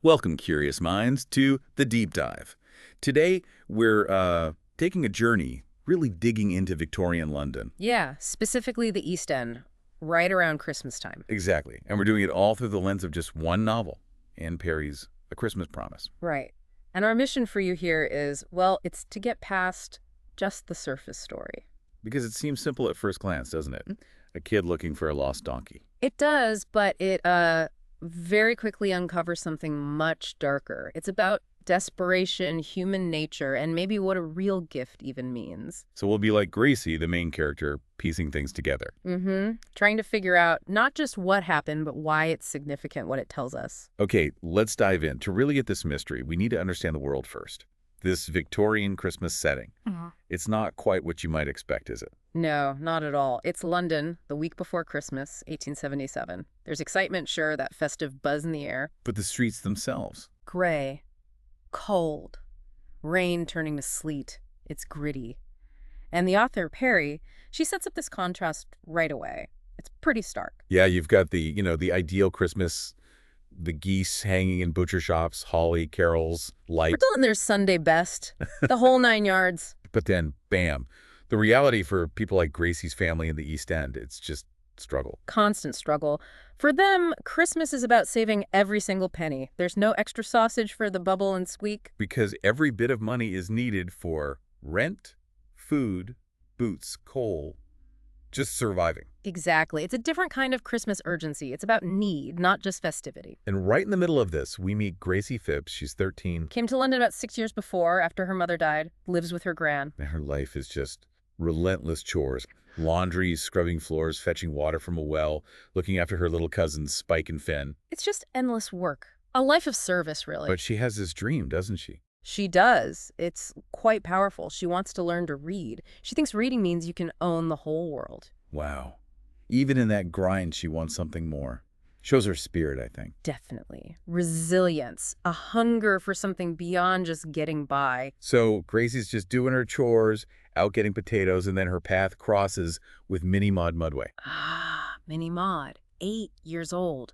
Welcome, curious minds, to The Deep Dive. Today, we're taking a journey, really digging into Victorian London. Yeah, specifically the East End, right around Christmas time. Exactly. And we're doing it all through the lens of just one novel, Anne Perry's A Christmas Promise. Right. And our mission for you here is, well, it's to get past just the surface story. Because it seems simple at first glance, doesn't it? A kid looking for a lost donkey. It does, but it very quickly uncovers something much darker. It's about desperation, human nature, and maybe what a real gift even means. So we'll be like Gracie, the main character, piecing things together. Trying to figure out not just what happened, but why it's significant, what it tells us. Okay, let's dive in. To really get this mystery, we need to understand the world first. This Victorian Christmas setting. It's not quite what you might expect, is it? No, not at all. It's London, the week before Christmas, 1877. There's excitement, sure, that festive buzz in the air. But the streets themselves. Gray, cold, rain turning to sleet. It's gritty. And the author, Perry, she sets up this contrast right away. It's pretty stark. Yeah, you've got the ideal Christmas, the geese hanging in butcher shops, holly, carols, lights. And there's Sunday best, the whole 9 yards. But then, bam, the reality for people like Gracie's family in the East End, it's just struggle. Constant struggle. For them, Christmas is about saving every single penny. There's no extra sausage for the bubble and squeak. Because every bit of money is needed for rent, food, boots, coal, just surviving. Exactly. It's a different kind of Christmas urgency. It's about need, not just festivity. And right in the middle of this, we meet Gracie Phipps. She's 13. Came to London about 6 years before, after her mother died, lives with her gran. And her life is just relentless chores. Laundry, scrubbing floors, fetching water from a well, looking after her little cousins, Spike and Finn. It's just endless work. A life of service, really. But she has this dream, doesn't she? She does. It's quite powerful. She wants to learn to read. She thinks reading means you can own the whole world. Wow. Even in that grind, she wants something more. Shows her spirit, I think. Definitely. Resilience. A hunger for something beyond just getting by. So Gracie's just doing her chores, out getting potatoes, and then her path crosses with Minnie Maude Mudway. Ah, Minnie Maude, 8 years old.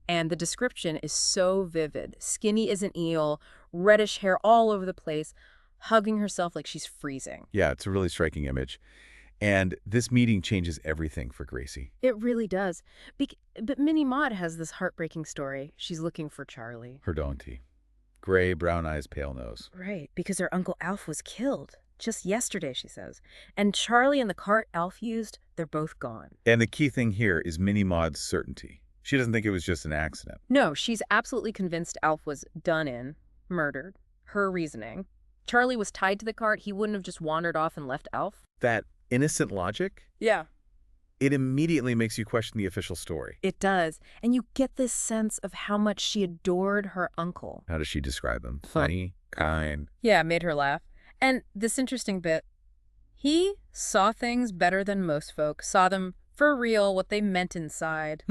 And the description is so vivid. Skinny as an eel, reddish hair all over the place, hugging herself like she's freezing. Yeah, it's a really striking image. And this meeting changes everything for Gracie. It really does. But Minnie Maude has this heartbreaking story. She's looking for Charlie. Her donkey. Gray, brown eyes, pale nose. Right, because her Uncle Alf was killed. Just yesterday, she says. And Charlie and the cart Alf used, they're both gone. And the key thing here is Minnie Maude's certainty. She doesn't think it was just an accident. No, she's absolutely convinced Alf was done in, murdered. Her reasoning. Charlie was tied to the cart. He wouldn't have just wandered off and left Alf. That innocent logic? Yeah. It immediately makes you question the official story. It does. And you get this sense of how much she adored her uncle. How does she describe him? Funny, kind. Yeah, made her laugh. And this interesting bit, he saw things better than most folk, saw them for real, what they meant inside.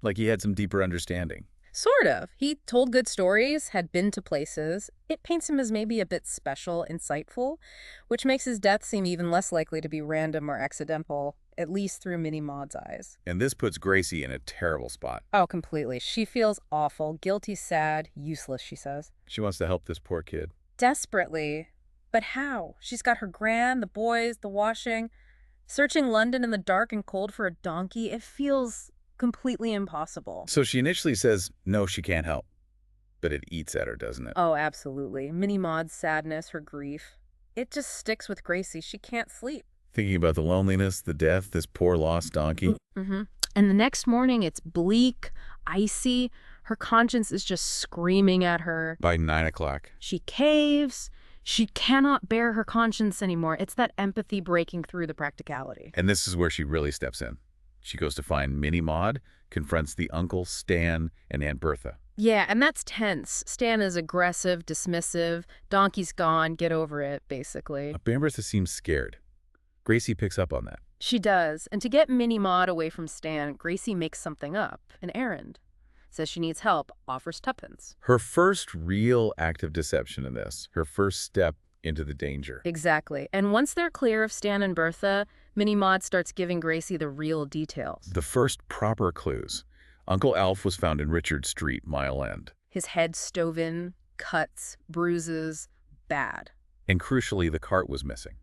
Like he had some deeper understanding. Sort of. He told good stories, had been to places. It paints him as maybe a bit special, insightful, which makes his death seem even less likely to be random or accidental, at least through Minnie Maude's eyes. And this puts Gracie in a terrible spot. Oh, completely. She feels awful, guilty, sad, useless, she says. She wants to help this poor kid. Desperately. But how? She's got her gran, the boys, the washing. Searching London in the dark and cold for a donkey, it feels completely impossible. So she initially says, no, she can't help. But it eats at her, doesn't it? Oh, absolutely. Minnie Maude's sadness, her grief. It just sticks with Gracie. She can't sleep. Thinking about the loneliness, the death, this poor lost donkey. And the next morning, it's bleak, icy. Her conscience is just screaming at her. By 9 o'clock. She caves. She cannot bear her conscience anymore. It's that empathy breaking through the practicality. And this is where she really steps in. She goes to find Minnie Maude, confronts the uncle, Stan, and Aunt Bertha. Yeah, and that's tense. Stan is aggressive, dismissive. Donkey's gone. Get over it, basically. Aunt Bertha seems scared. Gracie picks up on that. She does. And to get Minnie Maude away from Stan, Gracie makes something up, an errand. Says she needs help, offers tuppence. Her first real act of deception in this, her first step into the danger. Exactly. And once they're clear of Stan and Bertha, Minnie Maude starts giving Gracie the real details. The first proper clues. Uncle Alf was found in Richard Street, Mile End. His head stove in, cuts, bruises, bad. And crucially, the cart was missing.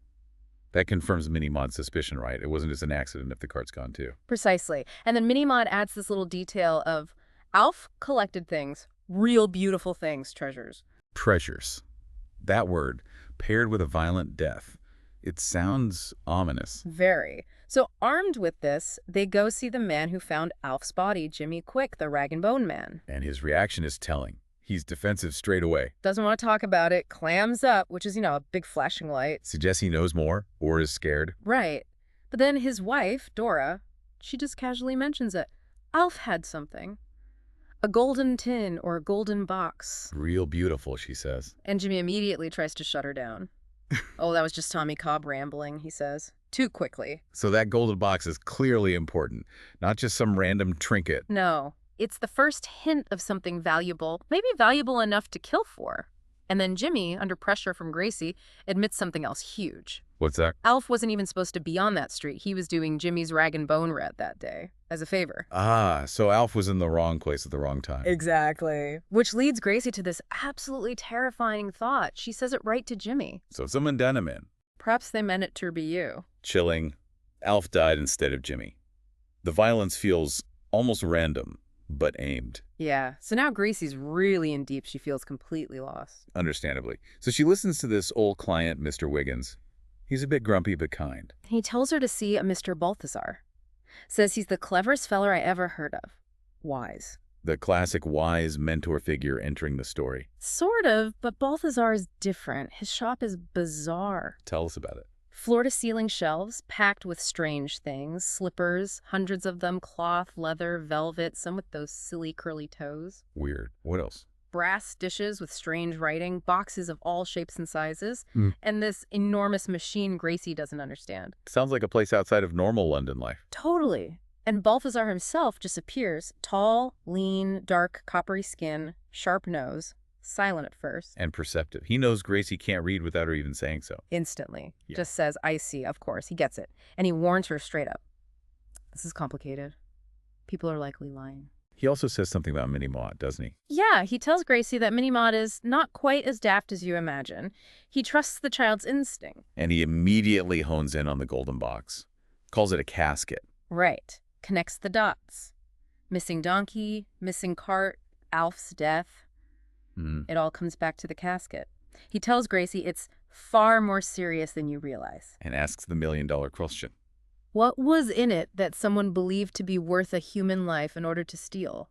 That confirms Minnie Maude's suspicion, right? It wasn't just an accident if the cart's gone too. Precisely. And then Minnie Maude adds this little detail of Alf collected things, real beautiful things, treasures. Treasures. That word, paired with a violent death, it sounds ominous. Very. So armed with this, they go see the man who found Alf's body, Jimmy Quick, the rag and bone man. And his reaction is telling. He's defensive straight away. Doesn't want to talk about it, clams up, which is, a big flashing light. Suggests he knows more or is scared. Right. But then his wife, Dora, she just casually mentions it. Alf had something. A golden tin or a golden box. Real beautiful, she says. And Jimmy immediately tries to shut her down. Oh, that was just Tommy Cobb rambling, he says. Too quickly. So that golden box is clearly important, not just some random trinket. No. It's the first hint of something valuable, maybe valuable enough to kill for. And then Jimmy, under pressure from Gracie, admits something else huge. What's that? Alf wasn't even supposed to be on that street. He was doing Jimmy's rag and bone ret that day, as a favor. Ah, so Alf was in the wrong place at the wrong time. Exactly. Which leads Gracie to this absolutely terrifying thought. She says it right to Jimmy. So someone done him in. Perhaps they meant it to be you. Chilling. Alf died instead of Jimmy. The violence feels almost random, but aimed. Yeah, so now Gracie's really in deep. She feels completely lost. Understandably. So she listens to this old client, Mr. Wiggins. He's a bit grumpy but kind. He tells her to see a Mr. Balthasar. Says he's the cleverest feller I ever heard of. Wise. The classic wise mentor figure entering the story. Sort of, but Balthasar is different. His shop is bizarre. Tell us about it. Floor-to-ceiling shelves packed with strange things. Slippers, hundreds of them, cloth, leather, velvet, some with those silly curly toes. Weird. What else? Brass dishes with strange writing, boxes of all shapes and sizes, and this enormous machine Gracie doesn't understand. Sounds like a place outside of normal London life. Totally. And Balthasar himself just appears, tall, lean, dark, coppery skin, sharp nose, silent at first. And perceptive. He knows Gracie can't read without her even saying so. Instantly. Yeah. Just says, I see, of course. He gets it. And he warns her straight up. This is complicated. People are likely lying. He also says something about Minnie Maude, doesn't he? Yeah, he tells Gracie that Minnie Maude is not quite as daft as you imagine. He trusts the child's instinct. And he immediately hones in on the golden box. Calls it a casket. Right. Connects the dots. Missing donkey, missing cart, Alf's death. It all comes back to the casket. He tells Gracie it's far more serious than you realize. And asks the million-dollar question. What was in it that someone believed to be worth a human life in order to steal?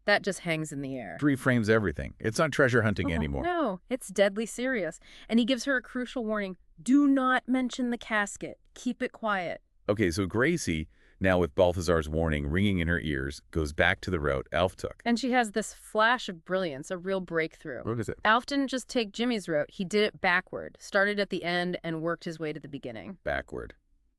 That just hangs in the air. Reframes everything. It's not treasure hunting anymore. No, it's deadly serious. And he gives her a crucial warning. Do not mention the casket. Keep it quiet. Okay, so Gracie, now with Balthasar's warning ringing in her ears, goes back to the route Alf took. And she has this flash of brilliance, a real breakthrough. What is it? Alf didn't just take Jimmy's route. He did it backward, started at the end, and worked his way to the beginning. Backward.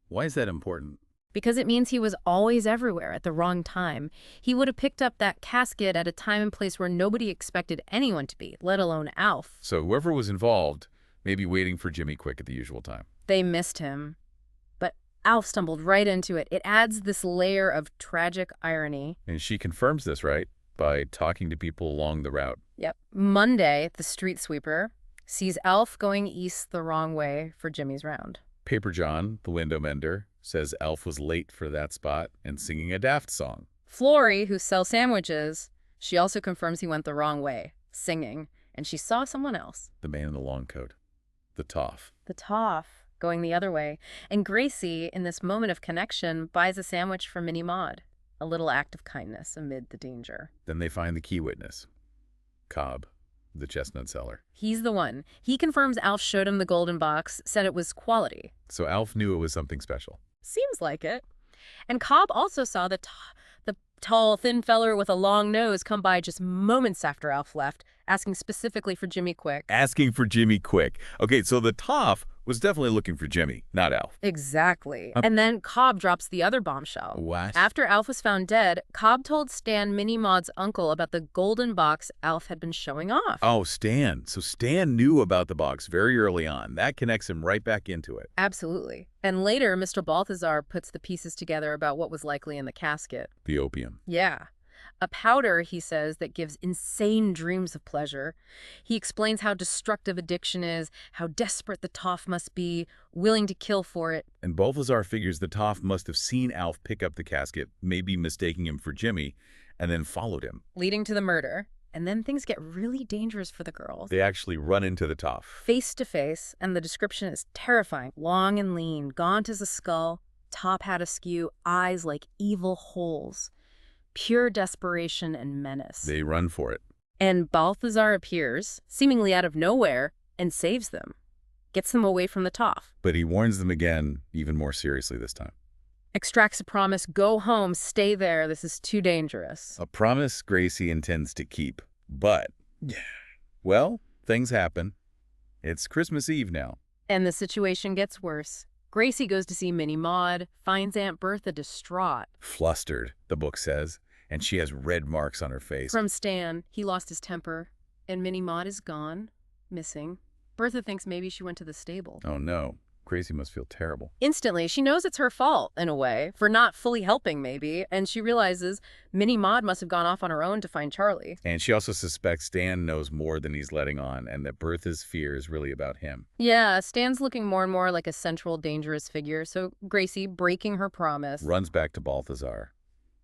Why is that important? Because it means he was always everywhere at the wrong time. He would have picked up that casket at a time and place where nobody expected anyone to be, let alone Alf. So whoever was involved may be waiting for Jimmy Quick at the usual time. They missed him. But Alf stumbled right into it. It adds this layer of tragic irony. And she confirms this, right? By talking to people along the route. Yep. Monday, the street sweeper sees Alf going east the wrong way for Jimmy's round. Paper John, the window mender, says Alf was late for that spot and singing a daft song. Florrie, who sells sandwiches, she also confirms he went the wrong way, singing, and she saw someone else. The man in the long coat. The toff. The toff, going the other way. And Gracie, in this moment of connection, buys a sandwich for Minnie Maude, a little act of kindness amid the danger. Then they find the key witness, Cobb, the chestnut seller. He's the one. He confirms Alf showed him the golden box, said it was quality. So Alf knew it was something special. Seems like it. And Cobb also saw the tall, thin feller with a long nose come by just moments after Alf left, asking specifically for Jimmy Quick. Asking for Jimmy Quick. Okay, so the toff was definitely looking for Jimmy, not Alf. Exactly. And then Cobb drops the other bombshell. What? After Alf was found dead, Cobb told Stan, Minnie Maude's uncle, about the golden box Alf had been showing off. Oh, Stan. So Stan knew about the box very early on. That connects him right back into it. Absolutely. And later, Mr. Balthasar puts the pieces together about what was likely in the casket. The opium. Yeah. A powder, he says, that gives insane dreams of pleasure. He explains how destructive addiction is, how desperate the toff must be, willing to kill for it. And Balthasar figures the toff must have seen Alf pick up the casket, maybe mistaking him for Jimmy, and then followed him. Leading to the murder. And then things get really dangerous for the girls. They actually run into the toff. Face to face, and the description is terrifying. Long and lean, gaunt as a skull, top hat askew, eyes like evil holes. Pure desperation and menace. They run for it. And Balthasar appears, seemingly out of nowhere, and saves them. Gets them away from the toff. But he warns them again, even more seriously this time. Extracts a promise, go home, stay there, this is too dangerous. A promise Gracie intends to keep. But, well, things happen. It's Christmas Eve now. And the situation gets worse. Gracie goes to see Minnie Maude, finds Aunt Bertha distraught. Flustered, the book says, and she has red marks on her face. From Stan, he lost his temper, and Minnie Maude is gone, missing. Bertha thinks maybe she went to the stable. Oh no, Gracie must feel terrible. Instantly, she knows it's her fault, in a way, for not fully helping maybe, and she realizes Minnie Maude must have gone off on her own to find Charlie. And she also suspects Stan knows more than he's letting on, and that Bertha's fear is really about him. Yeah, Stan's looking more and more like a central dangerous figure, so Gracie, breaking her promise, Runs back to Balthasar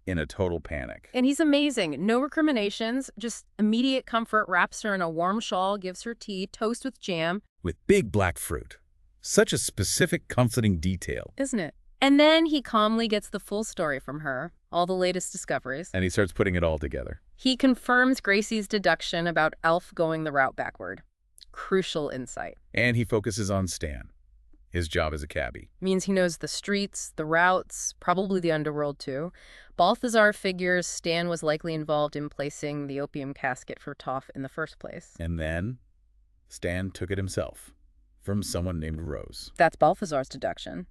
in a total panic. and he's amazing. No recriminations, just immediate comfort, wraps her in a warm shawl, gives her tea, toast with jam. With big black fruit. Such a specific, comforting detail. Isn't it? And then he calmly gets the full story from her, all the latest discoveries. And he starts putting it all together. He confirms Gracie's deduction about Elf going the route backward. Crucial insight. And he focuses on Stan. His job as a cabbie. Means he knows the streets, the routes, probably the underworld too. Balthasar figures Stan was likely involved in placing the opium casket for Toff in the first place. And then Stan took it himself. From someone named Rose. That's Balthasar's deduction.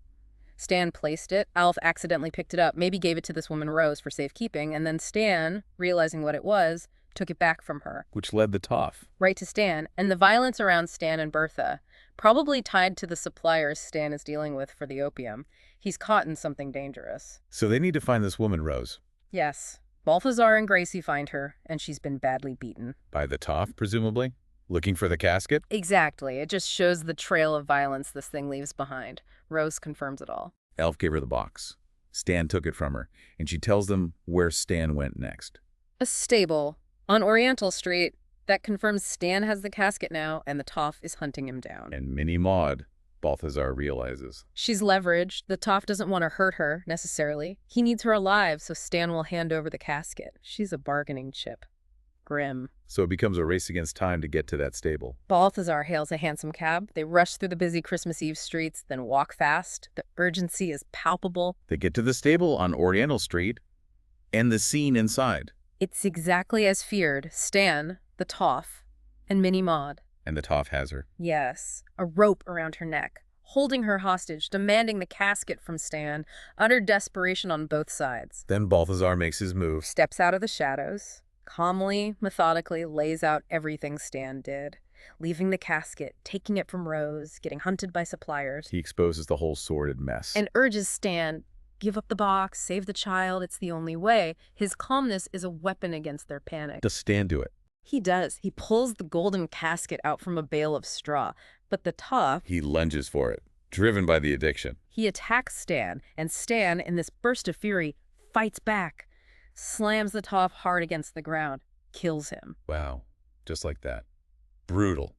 Stan placed it, Alf accidentally picked it up, maybe gave it to this woman Rose for safekeeping, and then Stan, realizing what it was, took it back from her. Which led the Toff. Right to Stan, and the violence around Stan and Bertha, probably tied to the suppliers Stan is dealing with for the opium. He's caught in something dangerous. So they need to find this woman, Rose. Yes. Balthasar and Gracie find her, and she's been badly beaten. By the Toff, presumably? Looking for the casket? Exactly. It just shows the trail of violence this thing leaves behind. Rose confirms it all. Elf gave her the box. Stan took it from her, and she tells them where Stan went next. A stable on Oriental Street that confirms Stan has the casket now, and the Toff is hunting him down. And Minnie Maude, Balthasar realizes. She's leveraged. The Toff doesn't want to hurt her, necessarily. He needs her alive, so Stan will hand over the casket. She's a bargaining chip. Grim. So it becomes a race against time to get to that stable. Balthasar hails a hansom cab. They rush through the busy Christmas Eve streets, then walk fast. The urgency is palpable. They get to the stable on Oriental Street, and the scene inside. It's exactly as feared. Stan, the Toff, and Minnie Maude. And the Toff has her. Yes, a rope around her neck, holding her hostage, demanding the casket from Stan, utter desperation on both sides. Then Balthasar makes his move. Steps out of the shadows, calmly, methodically lays out everything Stan did, leaving the casket, taking it from Rose, getting hunted by suppliers. He exposes the whole sordid mess. And urges Stan, give up the box, save the child, it's the only way. His calmness is a weapon against their panic. Does Stan do it? He does. He pulls the golden casket out from a bale of straw. But the Toff... He lunges for it, driven by the addiction. He attacks Stan, and Stan, in this burst of fury, fights back, slams the Toff hard against the ground, kills him. Wow. Just like that. Brutal.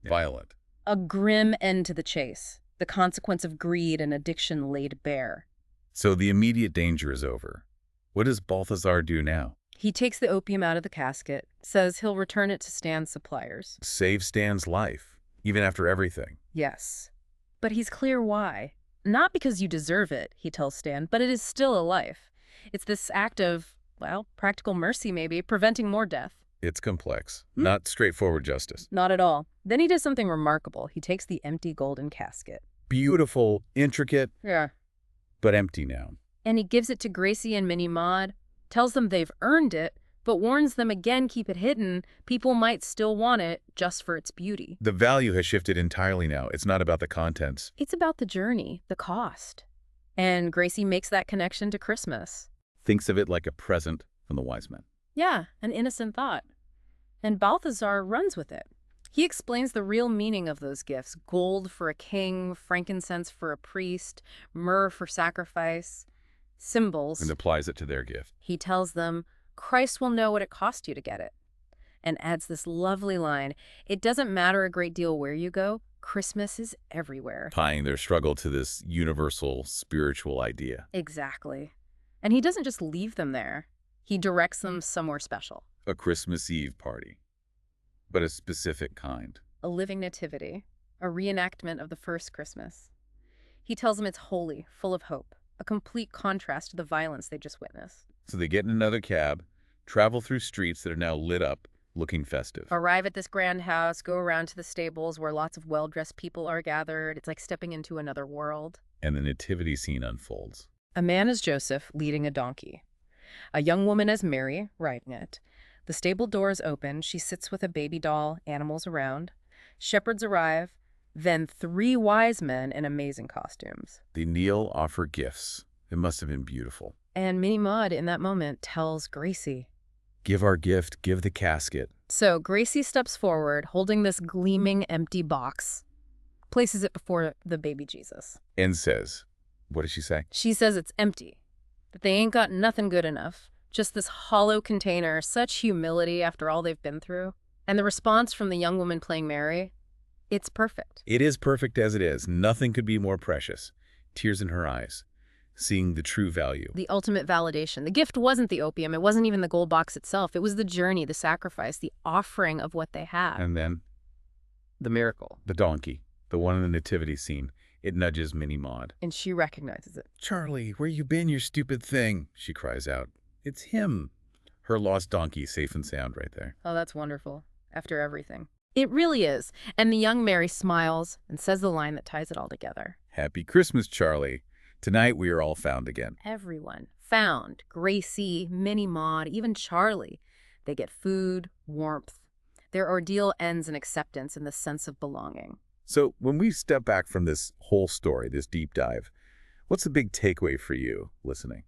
Violent. A grim end to the chase. The consequence of greed and addiction laid bare. So the immediate danger is over. What does Balthasar do now? He takes the opium out of the casket, says he'll return it to Stan's suppliers. Save Stan's life, even after everything. Yes. But he's clear why. Not because you deserve it, he tells Stan, but it is still a life. It's this act of, well, practical mercy maybe, preventing more death. It's complex, not straightforward justice. Not at all. Then he does something remarkable. He takes the empty golden casket. Beautiful, intricate, Yeah. but empty now. And he gives it to Gracie and Minnie Maude, tells them they've earned it, but warns them again keep it hidden. People might still want it just for its beauty. The value has shifted entirely now. It's not about the contents. It's about the journey, the cost. And Gracie makes that connection to Christmas. Thinks of it like a present from the wise men. Yeah, an innocent thought. And Balthasar runs with it. He explains the real meaning of those gifts: gold for a king, frankincense for a priest, myrrh for sacrifice. And Symbols. applies it to their gift. He tells them, Christ will know what it cost you to get it. And adds this lovely line, it doesn't matter a great deal where you go, Christmas is everywhere. Tying their struggle to this universal spiritual idea. Exactly. And he doesn't just leave them there. He directs them somewhere special. A Christmas Eve party, but a specific kind. A living nativity, a reenactment of the first Christmas. He tells them it's holy, full of hope, a complete contrast to the violence they just witnessed. So they get in another cab, travel through streets that are now lit up, looking festive. Arrive at this grand house, go around to the stables where lots of well-dressed people are gathered. It's like stepping into another world. And the nativity scene unfolds. A man is Joseph, leading a donkey. A young woman as Mary, riding it. The stable doors open. She sits with a baby doll, animals around. Shepherds arrive. Then 3 wise men in amazing costumes. They kneel, offer gifts. It must have been beautiful. And Minnie Maude, in that moment, tells Gracie, Give our gift, give the casket. So Gracie steps forward, holding this gleaming empty box, places it before the baby Jesus. And says, what does she say? She says it's empty, that they ain't got nothing good enough, just this hollow container, such humility after all they've been through. And the response from the young woman playing Mary, it's perfect. It is perfect as it is. Nothing could be more precious. Tears in her eyes, seeing the true value. The ultimate validation. The gift wasn't the opium. It wasn't even the gold box itself. It was the journey, the sacrifice, the offering of what they had. And then The miracle. the donkey, the one in the nativity scene, it nudges Minnie Maude. And she recognizes it. Charlie, where you been, you stupid thing? She cries out. It's him. Her lost donkey, safe and sound right there. Oh, that's wonderful. After everything. It really is. And the young Mary smiles and says the line that ties it all together. Happy Christmas, Charlie. Tonight we are all found again. Everyone found. Gracie, Minnie Maude, even Charlie. They get food, warmth. Their ordeal ends in acceptance and the sense of belonging. So when we step back from this whole story, this deep dive, what's the big takeaway for you listening?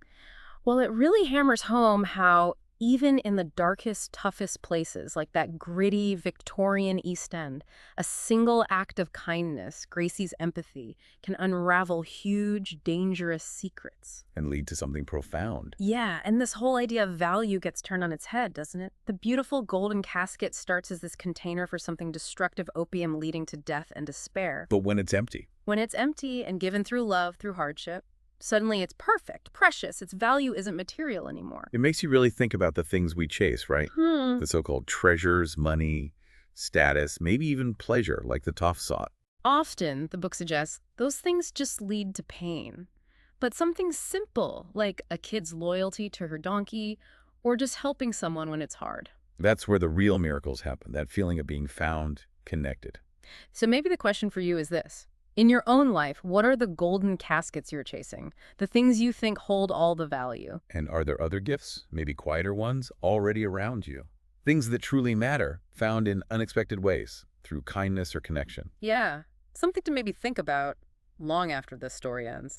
Well, it really hammers home how even in the darkest, toughest places, like that gritty Victorian East End, a single act of kindness, Gracie's empathy, can unravel huge, dangerous secrets. And lead to something profound. Yeah, and this whole idea of value gets turned on its head, doesn't it? The beautiful golden casket starts as this container for something destructive opium leading to death and despair. But when it's empty, When it's empty and given through love, through hardship, suddenly it's perfect, precious. Its value isn't material anymore. it makes you really think about the things we chase, right? The so-called treasures, money, status, maybe even pleasure, like the Toff sought. Often, the book suggests, those things just lead to pain. But something simple, like a kid's loyalty to her donkey, or just helping someone when it's hard. That's where the real miracles happen, that feeling of being found, connected. So maybe the question for you is this. In your own life, what are the golden caskets you're chasing? The things you think hold all the value? And are there other gifts, maybe quieter ones, already around you? Things that truly matter, found in unexpected ways, through kindness or connection. Yeah, something to maybe think about long after this story ends.